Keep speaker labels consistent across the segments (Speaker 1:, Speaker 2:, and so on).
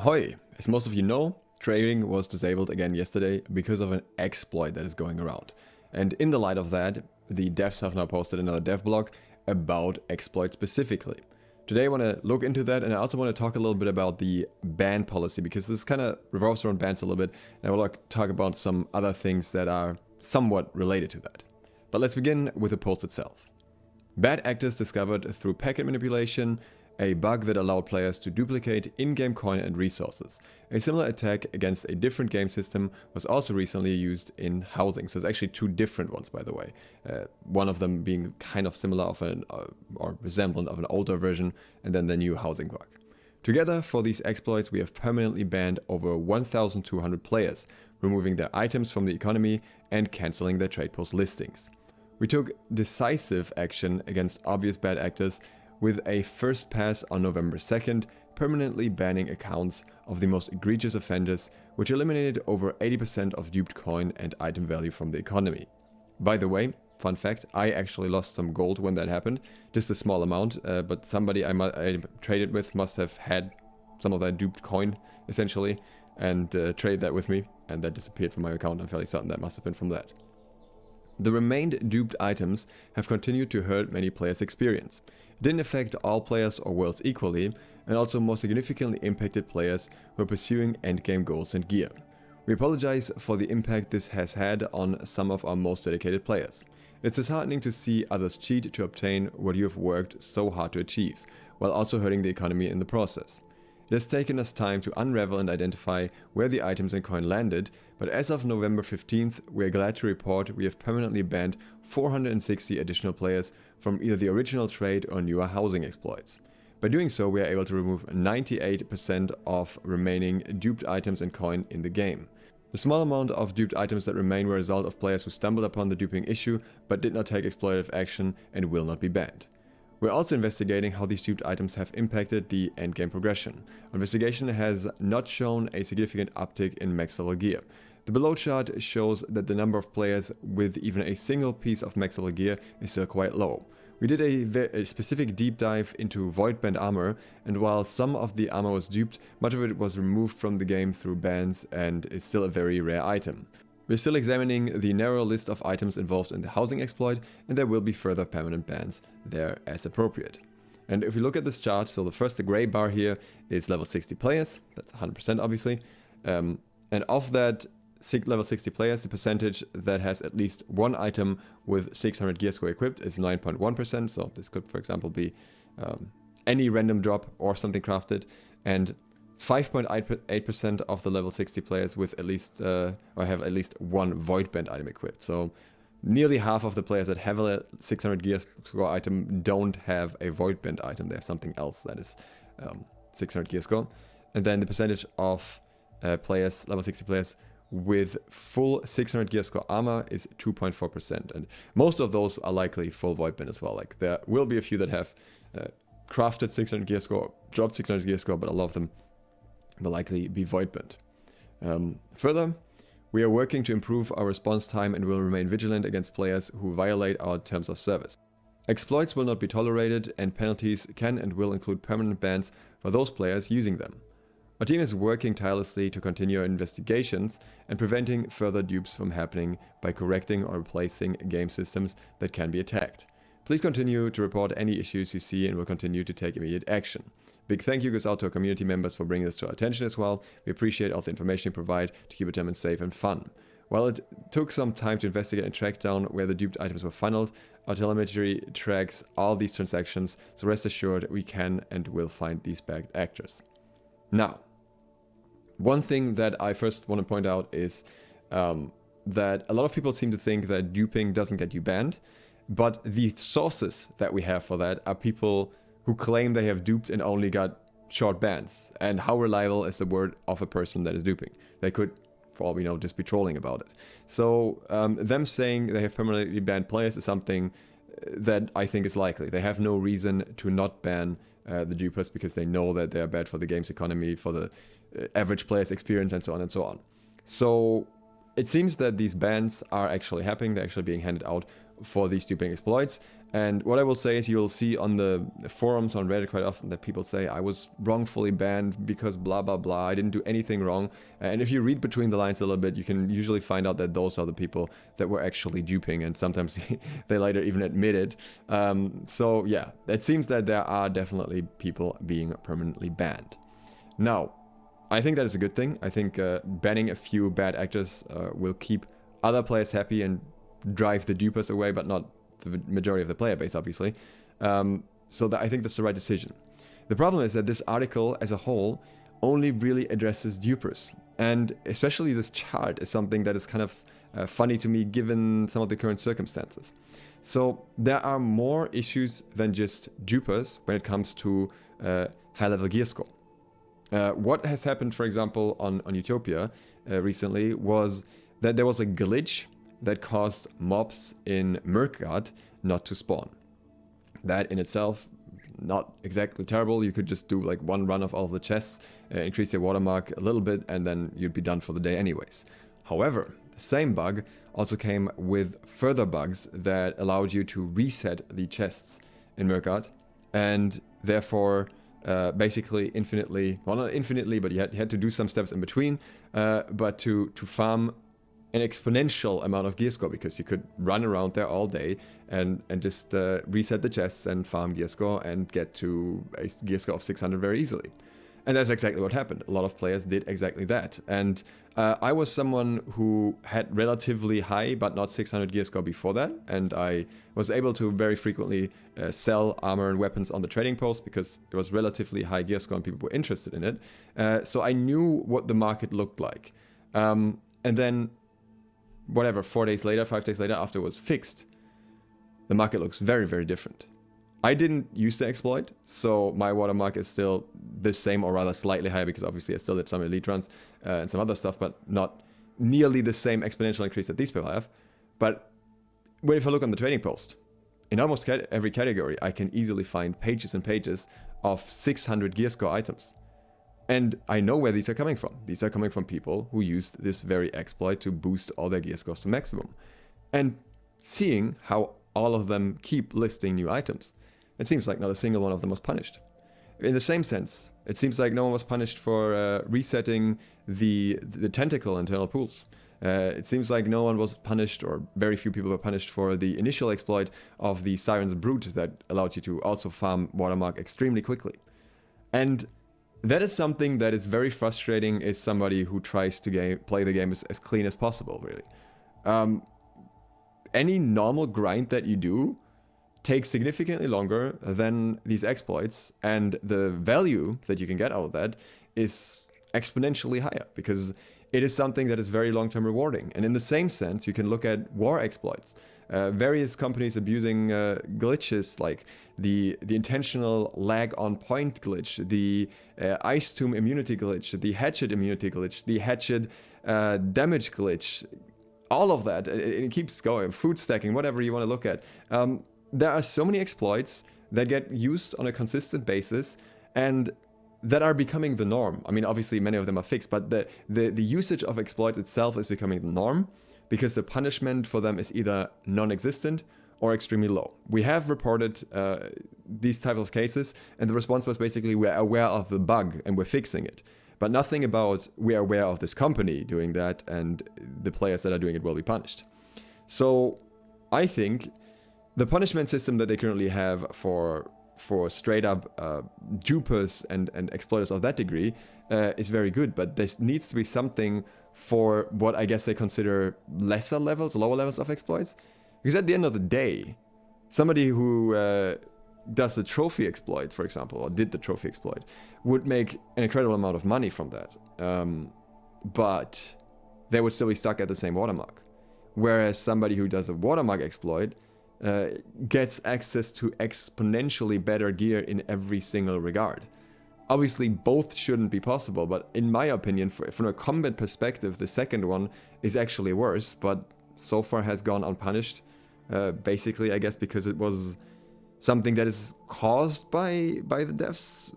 Speaker 1: Hoi! As most of you know, trading was disabled again yesterday because of an exploit that is going around. And in the light of that, the devs have now posted another dev blog about exploits specifically. Today I want to look into that, and I also want to talk a little bit about the ban policy, because this kind of revolves around bans a little bit, and I will talk about some other things that are somewhat related to that. But let's begin with the post itself. Bad actors discovered through packet manipulation a bug that allowed players to duplicate in-game coin and resources. A similar attack against a different game system was also recently used in housing. So it's actually two different ones, by the way. One of them being kind of similar of an or resemblant of an older version, and then the new housing bug. Together, for these exploits, we have permanently banned over 1,200 players, removing their items from the economy and cancelling their trade post listings. We took decisive action against obvious bad actors with a first pass on November 2nd, permanently banning accounts of the most egregious offenders, which eliminated over 80% of duped coin and item value from the economy. By the way, fun fact, I actually lost some gold when that happened, just a small amount, but somebody I traded with must have had some of that duped coin, essentially, and traded that with me, and that disappeared from my account. I'm fairly certain that must have been from that. The remained duped items have continued to hurt many players' experience. It didn't affect all players or worlds equally, and also more significantly impacted players who are pursuing endgame goals and gear. We apologize for the impact this has had on some of our most dedicated players. It's disheartening to see others cheat to obtain what you have worked so hard to achieve, while also hurting the economy in the process. It has taken us time to unravel and identify where the items and coin landed, but as of November 15th, we are glad to report we have permanently banned 460 additional players from either the original trade or newer housing exploits. By doing so, we are able to remove 98% of remaining duped items and coin in the game. The small amount of duped items that remain were a result of players who stumbled upon the duping issue but did not take exploitative action and will not be banned. We're also investigating how these duped items have impacted the endgame progression. Our investigation has not shown a significant uptick in max level gear. The below chart shows that the number of players with even a single piece of max level gear is still quite low. We did a specific deep dive into void band armor, and while some of the armor was duped, much of it was removed from the game through bans and is still a very rare item. We're still examining the narrow list of items involved in the housing exploit, and there will be further permanent bans there as appropriate. And if we look at this chart, so the gray bar here is level 60 players, that's 100% obviously, and of that level 60 players, the percentage that has at least one item with 600 gear score equipped is 9.1%, so this could for example be any random drop or something crafted, and 5.8% of the level 60 players with at least or have at least one void band item equipped. So nearly half of the players that have a 600 gear score item don't have a void band item. They have something else that is 600 gear score. And then the percentage of players, level 60 players with full 600 gear score armor is 2.4%. And most of those are likely full void band as well. Like there will be a few that have crafted 600 gear score, dropped 600 gear score, but a lot of them will likely be void band. Further, we are working to improve our response time and will remain vigilant against players who violate our terms of service. Exploits will not be tolerated, and penalties can and will include permanent bans for those players using them. Our team is working tirelessly to continue our investigations and preventing further dupes from happening by correcting or replacing game systems that can be attacked. Please continue to report any issues you see, and we'll continue to take immediate action. Big thank you goes out to our community members for bringing this to our attention as well. We appreciate all the information you provide to keep your tournament safe and fun. While it took some time to investigate and track down where the duped items were funneled, our telemetry tracks all these transactions, so rest assured we can and will find these bad actors. Now, one thing that I first want to point out is that a lot of people seem to think that duping doesn't get you banned, but the sources that we have for that are people who claim they have duped and only got short bans. And how reliable is the word of a person that is duping? They could, for all we know, just be trolling about it. So them saying they have permanently banned players is something that I think is likely. They have no reason to not ban the dupers because they know that they are bad for the game's economy, for the average player's experience, and so on and so on. So it seems that these bans are actually happening. They're actually being handed out for these duping exploits. And what I will say is you'll see on the forums on Reddit quite often that people say I was wrongfully banned because blah, blah, blah. I didn't do anything wrong. And if you read between the lines a little bit, you can usually find out that those are the people that were actually duping. And sometimes they later even admit it. So yeah, it seems that there are definitely people being permanently banned. Now, I think that is a good thing. I think banning a few bad actors will keep other players happy and drive the dupers away, but not the majority of the player base, obviously. So I think that's the right decision. The problem is that this article as a whole only really addresses dupers. And especially this chart is something that is kind of funny to me given some of the current circumstances. So there are more issues than just dupers when it comes to high-level gear score. What has happened, for example, on Utopia recently was that there was a glitch that caused mobs in Mirkgard not to spawn. That in itself, not exactly terrible. You could just do like one run of all the chests, increase your watermark a little bit, and then you'd be done for the day anyways. However, the same bug also came with further bugs that allowed you to reset the chests in Mirkgard, and therefore basically infinitely, well not infinitely, but you had to do some steps in between, but to farm an exponential amount of gear score, because you could run around there all day and just reset the chests and farm gear score and get to a gear score of 600 very easily. And that's exactly what happened. A lot of players did exactly that. And I was someone who had relatively high but not 600 gear score before that, and I was able to very frequently sell armor and weapons on the trading post because it was relatively high gear score and people were interested in it. So I knew what the market looked like. And then whatever, 4 days later, 5 days later, after it was fixed, the market looks very, very different. I didn't use the exploit, so my watermark is still the same or rather slightly higher, because obviously I still did some elite runs and some other stuff, but not nearly the same exponential increase that these people have. But if I look on the trading post, in almost every category, I can easily find pages and pages of 600 gear score items. And I know where these are coming from. These are coming from people who used this very exploit to boost all their gear scores to maximum. And seeing how all of them keep listing new items, it seems like not a single one of them was punished. In the same sense, it seems like no one was punished for resetting the tentacle internal pools. It seems like no one was punished, or very few people were punished, for the initial exploit of the Siren's Brute that allowed you to also farm watermark extremely quickly. And that is something that is very frustrating as somebody who tries to play the game as clean as possible, really. Any normal grind that you do takes significantly longer than these exploits, and the value that you can get out of that is exponentially higher, because it is something that is very long-term rewarding. And in the same sense, you can look at war exploits. Various companies abusing glitches like the intentional lag on point glitch, the ice tomb immunity glitch, the hatchet immunity glitch, the hatchet damage glitch, all of that. It keeps going. Food stacking, whatever you want to look at. There are so many exploits that get used on a consistent basis and that are becoming the norm. I mean, obviously many of them are fixed, but the usage of exploits itself is becoming the norm, because the punishment for them is either non-existent or extremely low. We have reported these types of cases, and the response was basically, we're aware of the bug and we're fixing it. But nothing about, we're aware of this company doing that and the players that are doing it will be punished. So I think the punishment system that they currently have for straight up dupers and exploiters of that degree is very good, but there needs to be something for what I guess they consider lower levels of exploits. Because at the end of the day, somebody who does the trophy exploit, for example, or did the trophy exploit, would make an incredible amount of money from that. But they would still be stuck at the same watermark. Whereas somebody who does a watermark exploit gets access to exponentially better gear in every single regard. Obviously, both shouldn't be possible, but in my opinion, from a combat perspective, the second one is actually worse, but so far has gone unpunished. Basically, I guess because it was something that is caused by the devs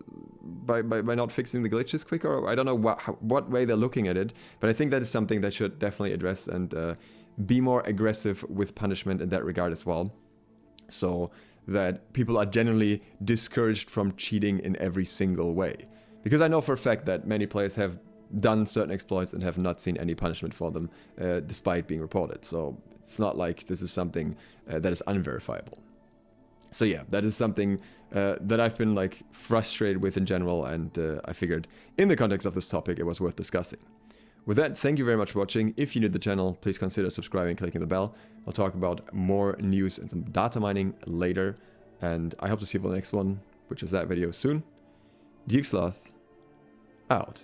Speaker 1: by not fixing the glitches quicker. Or I don't know what way they're looking at it, but I think that is something that should definitely address and be more aggressive with punishment in that regard as well, so that people are generally discouraged from cheating in every single way. Because I know for a fact that many players have done certain exploits and have not seen any punishment for them, despite being reported. So it's not like this is something that is unverifiable. So yeah, that is something that I've been like frustrated with in general, and I figured in the context of this topic it was worth discussing. With that, thank you very much for watching. If you're new to the channel, please consider subscribing and clicking the bell. I'll talk about more news and some data mining later, and I hope to see you for the next one, which is that video soon. SLOTH out.